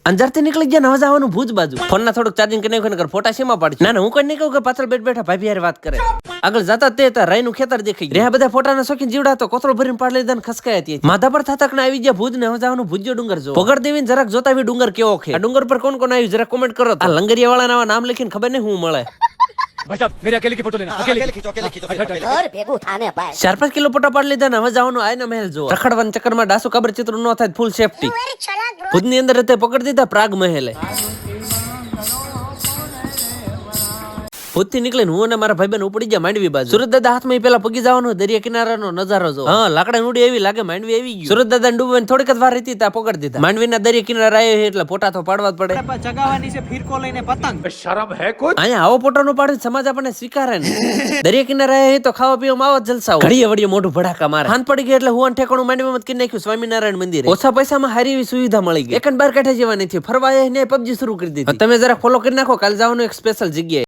અંજારથી નીકળી ગયા નવા જવાનું ભુજ બાજુ. ફોન ના થોડુંક ચાર્જિંગ કરી નાખ્યું, ફોટા શેમાં પાડી. ના હું કઈ નહીં કહું કે પાછળ બેઠા ભાભી હારે વાત કરે. આગળ જતા તે રાય નું ખેતર દેખાઈ ગયા. બધા ફોટાના શોખીન જીવડા તો કોથળો ભરીને પાડી લીધા ને ખસકાયા હતી. માથા પર થતા આવી ગયા ભુજ ને જવાનું ભુજ્યો ડુંગર જો. પગડ દેવીને જરાક જોતા આવી ડુંગર કેવો છે. આ ડુંગર પર કોણ કોણ આવ્યું જરા કોમેન્ટ કરો. આ લંગરિયા વાળા નામ લખીને ખબર નહીં હું મળે. भाई साहब मेरे अकेले की फोटो लेना, अकेले खींचो और भेगू थाने पाए 4-5 કિલો ફોટા પાડી લીધા ને હવે જવાનું આયના મહેલ જો. રખડવાના ચક્કરમાં ડાસુ કબર ચિત્ર ન થાય, ફૂલ સેફટી. ભુજની અંદર તે પકડી દીધા પ્રાગ મહેલે. ભુજથી નીકળીને હું અને મારા ભાઈબંધ ઉપડી ગયા માંડવી બાજુ. સુરત દાદા હાથમાં પેલા પગી જવાનો દરિયા કિનારાનો નજારો જો. હા લાકડા ઉડી એવી લાગે માંડવી આવી ગયું. સુરત દાદા ડૂબવાની થોડીક જ વાર હતી ત્યાં પકડી દીધા. માંડવીના દરિયા કિનારા આવ્યો એટલે ફોટા તો પાડવા જ પડે. चगावानी से फिरको लेने पतंग, शर्म है कुछ? અહીંયા આવો ફોટો નો પાડે સમાજ આપણને સ્વીકારે ને. દરિયા કિનારે આવ્યા તો ખાવા પીવામાં આવો જલસા. ઘડીએ વડીએ મોઢું ભડાકા મારે. હાન પડી ગઈ એટલે હું ઠેકાણું માંડવીમાં કરી નાખ્યું સ્વામિનારાયણ મંદિરે. ઓછા પૈસામાં સારી એવી સુવિધા મળી ગઈ. એક બાર કાંઠે જેવા નથી ફરવા ને પબજી શરૂ કરી દીધી. તમે જરા ફોલો કરી નાખો, કાલ જવાનું એક સ્પેશિયલ જગ્યાએ.